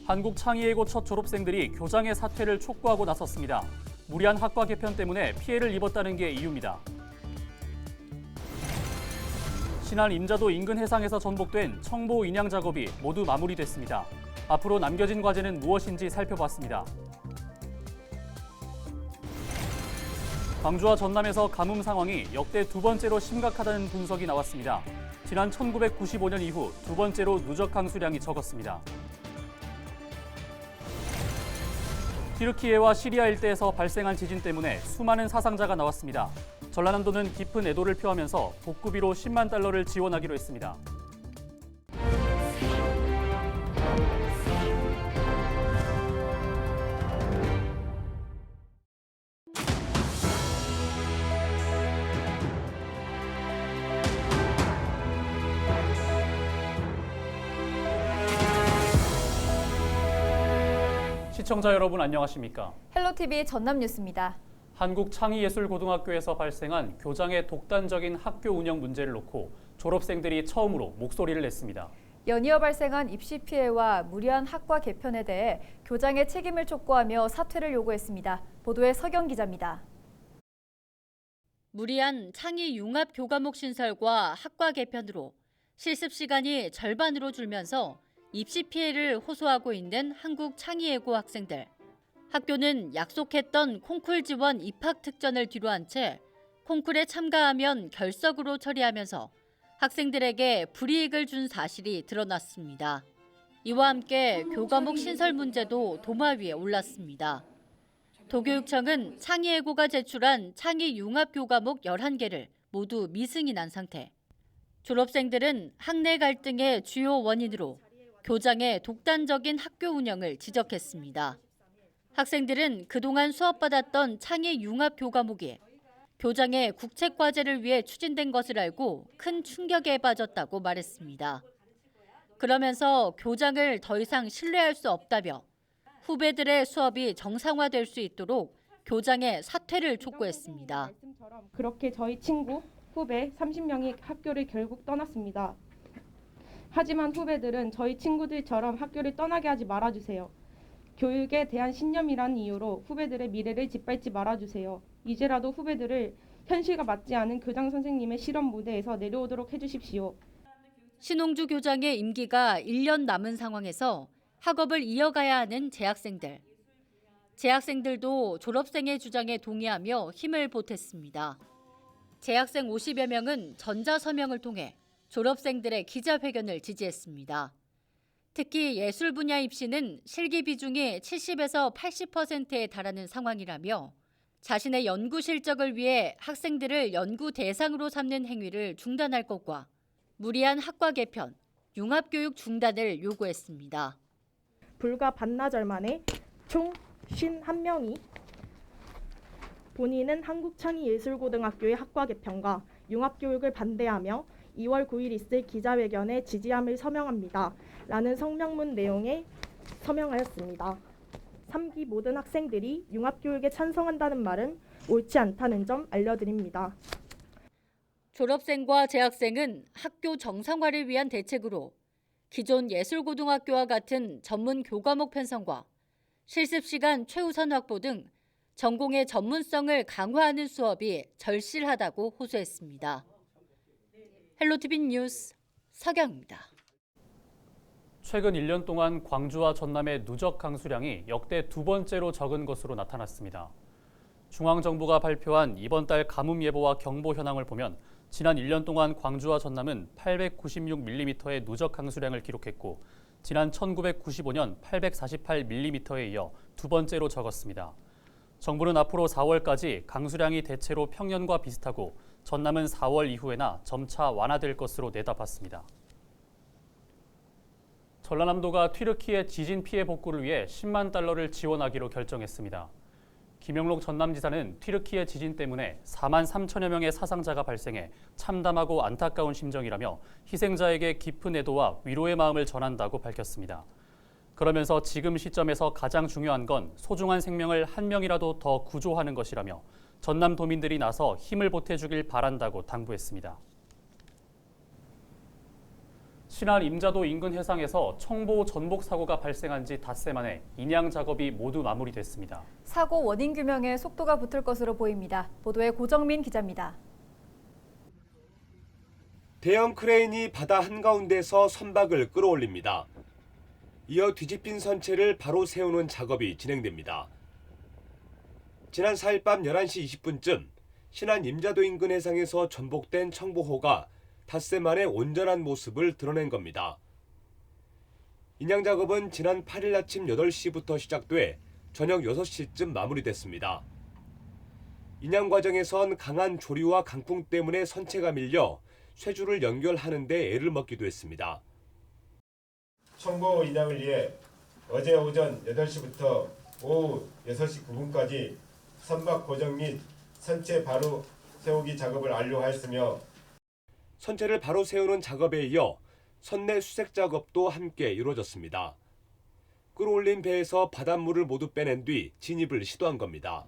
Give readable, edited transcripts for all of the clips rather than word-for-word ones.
한국창의예고 첫 졸업생들이 교장의 사퇴를 촉구하고 나섰습니다. 무리한 학과 개편 때문에 피해를 입었다는 게 이유입니다. 신안 임자도 인근 해상에서 전복된 청보 인양 작업이 모두 마무리됐습니다. 앞으로 남겨진 과제는 무엇인지 살펴봤습니다. 광주와 전남에서 가뭄 상황이 역대 두 번째로 심각하다는 분석이 나왔습니다. 지난 1995년 이후 두 번째로 누적 강수량이 적었습니다. 튀르키예와 시리아 일대에서 발생한 지진 때문에 수많은 사상자가 나왔습니다. 전라남도는 깊은 애도를 표하면서 복구비로 10만 달러를 지원하기로 했습니다. 시청자 여러분 안녕하십니까? 헬로티비 전남뉴스입니다. 한국창의예술고등학교에서 발생한 교장의 독단적인 학교 운영 문제를 놓고 졸업생들이 처음으로 목소리를 냈습니다. 연이어 발생한 입시 피해와 무리한 학과 개편에 대해 교장의 책임을 촉구하며 사퇴를 요구했습니다. 보도에 서경 기자입니다. 무리한 창의 융합 교과목 신설과 학과 개편으로 실습 시간이 절반으로 줄면서 입시 피해를 호소하고 있는 한국창의예고 학생들. 학교는 약속했던 콩쿨 지원 입학 특전을 뒤로한 채 콩쿨에 참가하면 결석으로 처리하면서 학생들에게 불이익을 준 사실이 드러났습니다. 이와 함께 교과목 신설 문제도 도마 위에 올랐습니다. 도교육청은 창의예고가 제출한 창의 융합 교과목 11개를 모두 미승인한 난 상태. 졸업생들은 학내 갈등의 주요 원인으로 교장의 독단적인 학교 운영을 지적했습니다. 학생들은 그동안 수업받았던 창의 융합 교과목이 교장의 국책 과제를 위해 추진된 것을 알고 큰 충격에 빠졌다고 말했습니다. 그러면서 교장을 더 이상 신뢰할 수 없다며 후배들의 수업이 정상화될 수 있도록 교장의 사퇴를 촉구했습니다. 그렇게 저희 친구, 후배 30명이 학교를 결국 떠났습니다. 하지만 후배들은 저희 친구들처럼 학교를 떠나게 하지 말아주세요. 교육에 대한 신념이라는 이유로 후배들의 미래를 짓밟지 말아주세요. 이제라도 후배들을 현실과 맞지 않은 교장 선생님의 실험 무대에서 내려오도록 해주십시오. 신홍주 교장의 임기가 1년 남은 상황에서 학업을 이어가야 하는 재학생들. 재학생들도 졸업생의 주장에 동의하며 힘을 보탰습니다. 재학생 50여 명은 전자서명을 통해 졸업생들의 기자회견을 지지했습니다. 특히 예술 분야 입시는 실기 비중이 70에서 80%에 달하는 상황이라며 자신의 연구 실적을 위해 학생들을 연구 대상으로 삼는 행위를 중단할 것과 무리한 학과 개편, 융합교육 중단을 요구했습니다. 불과 반나절 만에 총 51명이 본인은 한국창의예술고등학교의 학과 개편과 융합교육을 반대하며 2월 9일 있을 기자회견에 지지함을 서명합니다. 라는 성명문 내용에 서명하였습니다. 3기 모든 학생들이 융합교육에 찬성한다는 말은 옳지 않다는 점 알려드립니다. 졸업생과 재학생은 학교 정상화를 위한 대책으로 기존 예술고등학교와 같은 전문 교과목 편성과 실습시간 최우선 확보 등 전공의 전문성을 강화하는 수업이 절실하다고 호소했습니다. 헬로티비 뉴스 서경입니다. 최근 1년 동안 광주와 전남의 누적 강수량이 역대 두 번째로 적은 것으로 나타났습니다. 중앙정부가 발표한 이번 달 가뭄 예보와 경보 현황을 보면 지난 1년 동안 광주와 전남은 896mm의 누적 강수량을 기록했고 지난 1995년 848mm에 이어 두 번째로 적었습니다. 정부는 앞으로 4월까지 강수량이 대체로 평년과 비슷하고 전남은 4월 이후에나 점차 완화될 것으로 내다봤습니다. 전라남도가 튀르키예 지진 피해 복구를 위해 10만 달러를 지원하기로 결정했습니다. 김영록 전남지사는 튀르키예 지진 때문에 4만 3천여 명의 사상자가 발생해 참담하고 안타까운 심정이라며 희생자에게 깊은 애도와 위로의 마음을 전한다고 밝혔습니다. 그러면서 지금 시점에서 가장 중요한 건 소중한 생명을 한 명이라도 더 구조하는 것이라며 전남 도민들이 나서 힘을 보태주길 바란다고 당부했습니다. 신안 임자도 인근 해상에서 청보 전복 사고가 발생한 지 닷새 만에 인양 작업이 모두 마무리됐습니다. 사고 원인 규명에 속도가 붙을 것으로 보입니다. 보도에 고정민 기자입니다. 대형 크레인이 바다 한가운데서 선박을 끌어올립니다. 이어 뒤집힌 선체를 바로 세우는 작업이 진행됩니다. 지난 4일 밤 11시 20분쯤 신안 임자도 인근 해상에서 전복된 청보호가 닷새 만에 온전한 모습을 드러낸 겁니다. 인양 작업은 지난 8일 아침 8시부터 시작돼 저녁 6시쯤 마무리됐습니다. 인양 과정에선 강한 조류와 강풍 때문에 선체가 밀려 쇠줄을 연결하는 데 애를 먹기도 했습니다. 청보 인양을 위해 어제 오전 8시부터 오후 6시 9분까지 선박 고정 및 선체 바로 세우기 작업을 완료하였으며 선체를 바로 세우는 작업에 이어 선내 수색 작업도 함께 이루어졌습니다. 끌어올린 배에서 바닷물을 모두 빼낸 뒤 진입을 시도한 겁니다.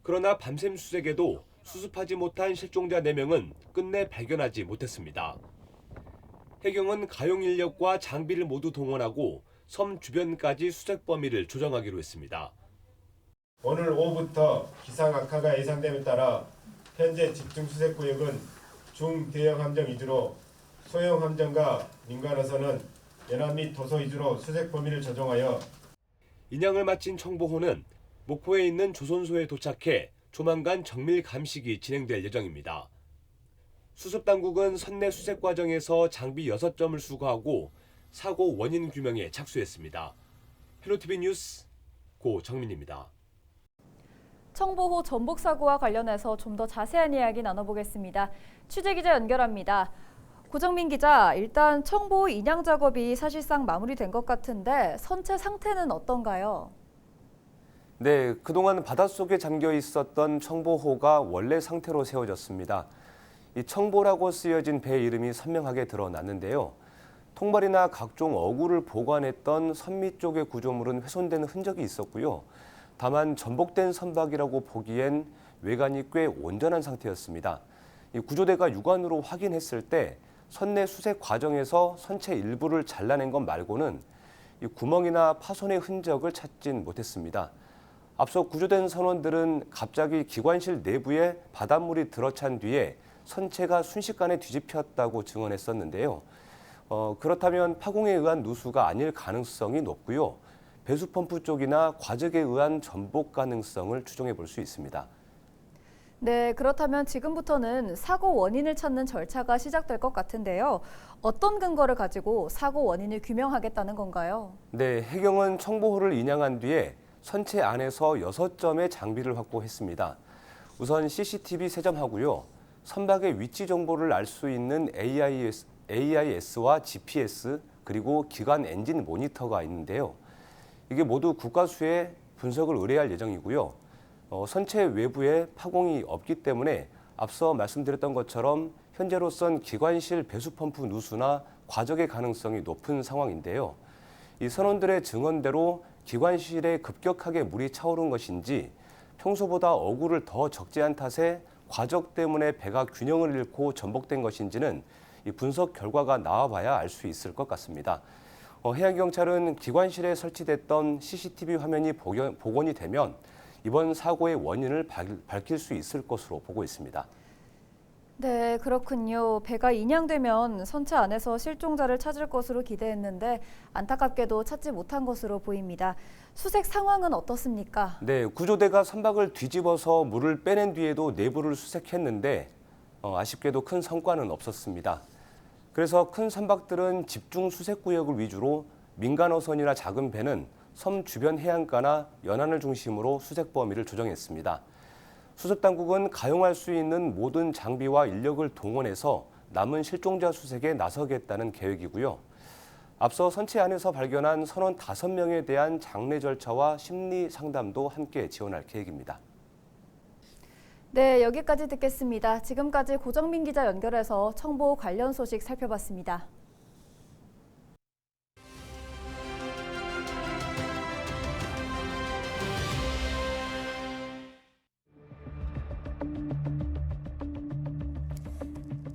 그러나 밤샘 수색에도 수습하지 못한 실종자 4명은 끝내 발견하지 못했습니다. 해경은 가용 인력과 장비를 모두 동원하고 섬 주변까지 수색 범위를 조정하기로 했습니다. 오늘 오후부터 기상 악화가 예상됨에 따라 현재 집중 수색 구역은 중대형 함정 위주로 소형 함정과 민간어선은 연안 및 도서 위주로 수색 범위를 조정하여 인양을 마친 청보호는 목포에 있는 조선소에 도착해 조만간 정밀 감식이 진행될 예정입니다. 수습당국은 선내 수색 과정에서 장비 6점을 수거하고 사고 원인 규명에 착수했습니다. 헬로티비 뉴스 고정민입니다. 청보호 전복 사고와 관련해서 좀 더 자세한 이야기 나눠보겠습니다. 취재기자 연결합니다. 고정민 기자, 일단 청보호 인양 작업이 사실상 마무리된 것 같은데 선체 상태는 어떤가요? 네, 그동안 바닷속에 잠겨 있었던 청보호가 원래 상태로 세워졌습니다. 이 청보라고 쓰여진 배 이름이 선명하게 드러났는데요. 통발이나 각종 어구를 보관했던 선미 쪽의 구조물은 훼손된 흔적이 있었고요. 다만 전복된 선박이라고 보기엔 외관이 꽤 온전한 상태였습니다. 이 구조대가 육안으로 확인했을 때 선내 수색 과정에서 선체 일부를 잘라낸 것 말고는 이 구멍이나 파손의 흔적을 찾진 못했습니다. 앞서 구조된 선원들은 갑자기 기관실 내부에 바닷물이 들어찬 뒤에 선체가 순식간에 뒤집혔다고 증언했었는데요. 그렇다면 파공에 의한 누수가 아닐 가능성이 높고요. 배수 펌프 쪽이나 과적에 의한 전복 가능성을 추정해 볼 수 있습니다. 네, 그렇다면 지금부터는 사고 원인을 찾는 절차가 시작될 것 같은데요. 어떤 근거를 가지고 사고 원인을 규명하겠다는 건가요? 네, 해경은 청보호를 인양한 뒤에 선체 안에서 6점의 장비를 확보했습니다. 우선 CCTV 3점하고요. 선박의 위치 정보를 알 수 있는 AIS와 GPS 그리고 기관 엔진 모니터가 있는데요. 이게 모두 국가수에 분석을 의뢰할 예정이고요. 선체 외부에 파공이 없기 때문에 앞서 말씀드렸던 것처럼 현재로선 기관실 배수펌프 누수나 과적의 가능성이 높은 상황인데요. 이 선원들의 증언대로 기관실에 급격하게 물이 차오른 것인지 평소보다 어구를 더 적재한 탓에 과적 때문에 배가 균형을 잃고 전복된 것인지는 이 분석 결과가 나와봐야 알 수 있을 것 같습니다. 해양경찰은 기관실에 설치됐던 CCTV 화면이 복원이 되면 이번 사고의 원인을 밝힐 수 있을 것으로 보고 있습니다. 네, 그렇군요. 배가 인양되면 선체 안에서 실종자를 찾을 것으로 기대했는데 안타깝게도 찾지 못한 것으로 보입니다. 수색 상황은 어떻습니까? 네, 구조대가 선박을 뒤집어서 물을 빼낸 뒤에도 내부를 수색했는데 아쉽게도 큰 성과는 없었습니다. 그래서 큰 선박들은 집중 수색 구역을 위주로 민간 어선이나 작은 배는 섬 주변 해안가나 연안을 중심으로 수색 범위를 조정했습니다. 수습당국은 가용할 수 있는 모든 장비와 인력을 동원해서 남은 실종자 수색에 나서겠다는 계획이고요. 앞서 선체 안에서 발견한 선원 5명에 대한 장례 절차와 심리 상담도 함께 지원할 계획입니다. 네, 여기까지 듣겠습니다. 지금까지 고정민 기자 연결해서 청보 관련 소식 살펴봤습니다.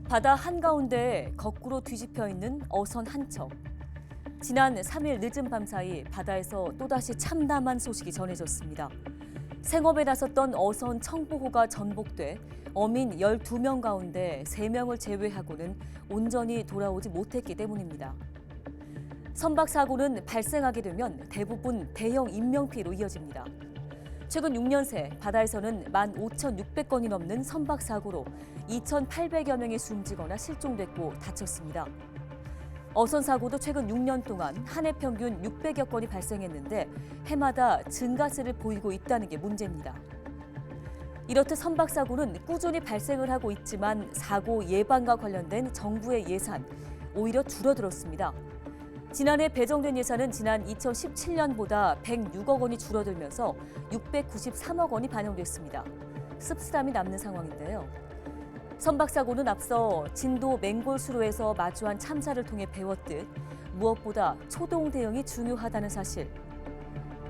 바다 한가운데에 거꾸로 뒤집혀 있는 어선 한 척. 지난 3일 늦은 밤 사이 바다에서 또다시 참담한 소식이 전해졌습니다. 생업에 나섰던 어선 청보호가 전복돼 어민 12명 가운데 3명을 제외하고는 온전히 돌아오지 못했기 때문입니다. 선박 사고는 발생하게 되면 대부분 대형 인명피해로 이어집니다. 최근 6년 새 바다에서는 15,600건이 넘는 선박 사고로 2,800여 명이 숨지거나 실종됐고 다쳤습니다. 어선 사고도 최근 6년 동안 한 해 평균 600여 건이 발생했는데 해마다 증가세를 보이고 있다는 게 문제입니다. 이렇듯 선박 사고는 꾸준히 발생을 하고 있지만 사고 예방과 관련된 정부의 예산 오히려 줄어들었습니다. 지난해 배정된 예산은 지난 2017년보다 106억 원이 줄어들면서 693억 원이 반영됐습니다. 씁쓸함이 남는 상황인데요. 선박 사고는 앞서 진도 맹골수로에서 마주한 참사를 통해 배웠듯 무엇보다 초동 대응이 중요하다는 사실.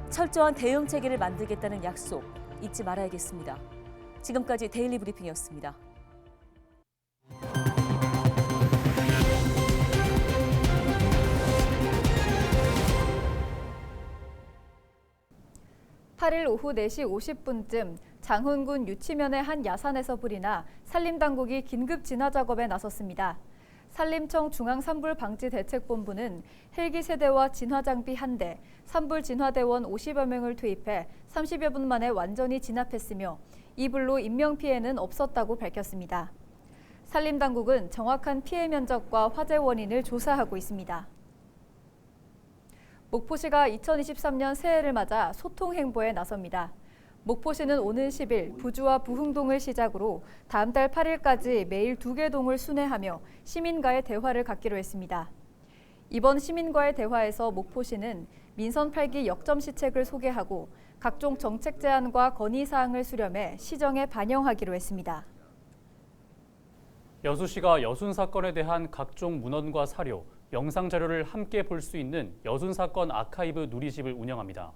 철저한 대응 체계를 만들겠다는 약속 잊지 말아야겠습니다. 지금까지 데일리 브리핑이었습니다. (8일) 오후 4시 50분쯤 장훈군 유치면의 한 야산에서 불이 나 산림당국이 긴급 진화 작업에 나섰습니다. 산림청 중앙산불방지대책본부는 헬기 세대와 진화장비 1대, 산불진화대원 50여 명을 투입해 30여 분 만에 완전히 진압했으며 이 불로 인명피해는 없었다고 밝혔습니다. 산림당국은 정확한 피해 면적과 화재 원인을 조사하고 있습니다. 목포시가 2023년 새해를 맞아 소통 행보에 나섭니다. 목포시는 오는 10일 부주와 부흥동을 시작으로 다음 달 8일까지 매일 2개 동을 순회하며 시민과의 대화를 갖기로 했습니다. 이번 시민과의 대화에서 목포시는 민선 8기 역점 시책을 소개하고 각종 정책 제안과 건의사항을 수렴해 시정에 반영하기로 했습니다. 여수시가 여순 사건에 대한 각종 문헌과 사료, 영상 자료를 함께 볼 수 있는 여순 사건 아카이브 누리집을 운영합니다.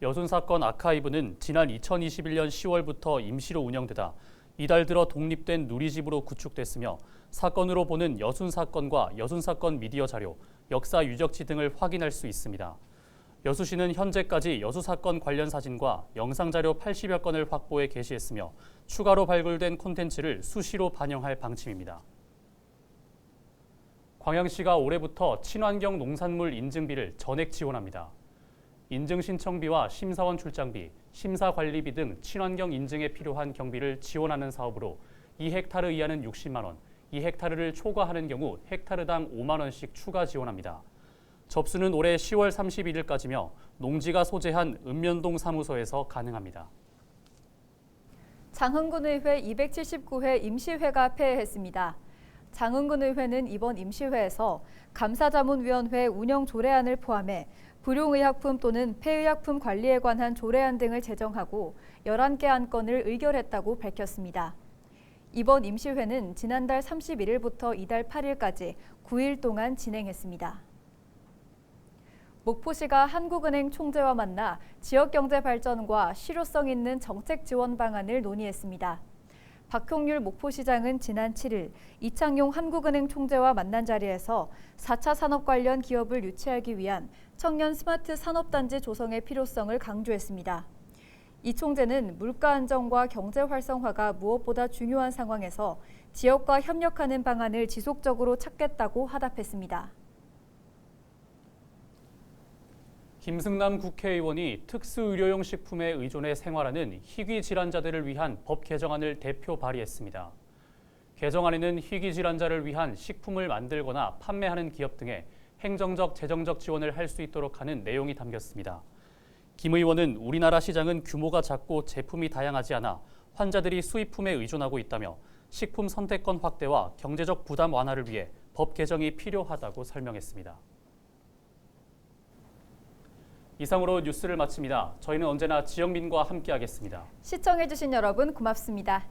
여순 사건 아카이브는 지난 2021년 10월부터 임시로 운영되다 이달 들어 독립된 누리집으로 구축됐으며 사건으로 보는 여순 사건과 여순 사건 미디어 자료, 역사 유적지 등을 확인할 수 있습니다. 여수시는 현재까지 여수 사건 관련 사진과 영상 자료 80여 건을 확보해 게시했으며 추가로 발굴된 콘텐츠를 수시로 반영할 방침입니다. 광양시가 올해부터 친환경 농산물 인증비를 전액 지원합니다. 인증 신청비와 심사원 출장비, 심사관리비 등 친환경 인증에 필요한 경비를 지원하는 사업으로 2헥타르 이하는 60만 원, 2헥타르를 초과하는 경우 헥타르당 5만 원씩 추가 지원합니다. 접수는 올해 10월 31일까지며 농지가 소재한 읍면동 사무소에서 가능합니다. 장흥군의회 279회 임시회가 폐회했습니다. 장흥군의회는 이번 임시회에서 감사자문위원회 운영 조례안을 포함해 불용의약품 또는 폐의약품 관리에 관한 조례안 등을 제정하고 11개 안건을 의결했다고 밝혔습니다. 이번 임시회는 지난달 31일부터 이달 8일까지 9일 동안 진행했습니다. 목포시가 한국은행 총재와 만나 지역경제 발전과 실효성 있는 정책 지원 방안을 논의했습니다. 박형률 목포시장은 지난 7일 이창용 한국은행 총재와 만난 자리에서 4차 산업 관련 기업을 유치하기 위한 청년 스마트 산업단지 조성의 필요성을 강조했습니다. 이 총재는 물가 안정과 경제 활성화가 무엇보다 중요한 상황에서 지역과 협력하는 방안을 지속적으로 찾겠다고 화답했습니다. 김승남 국회의원이 특수의료용 식품에 의존해 생활하는 희귀 질환자들을 위한 법 개정안을 대표 발의했습니다. 개정안에는 희귀 질환자를 위한 식품을 만들거나 판매하는 기업 등에 행정적, 재정적 지원을 할 수 있도록 하는 내용이 담겼습니다. 김 의원은 우리나라 시장은 규모가 작고 제품이 다양하지 않아 환자들이 수입품에 의존하고 있다며 식품 선택권 확대와 경제적 부담 완화를 위해 법 개정이 필요하다고 설명했습니다. 이상으로 뉴스를 마칩니다. 저희는 언제나 지영민과 함께하겠습니다. 시청해주신 여러분 고맙습니다.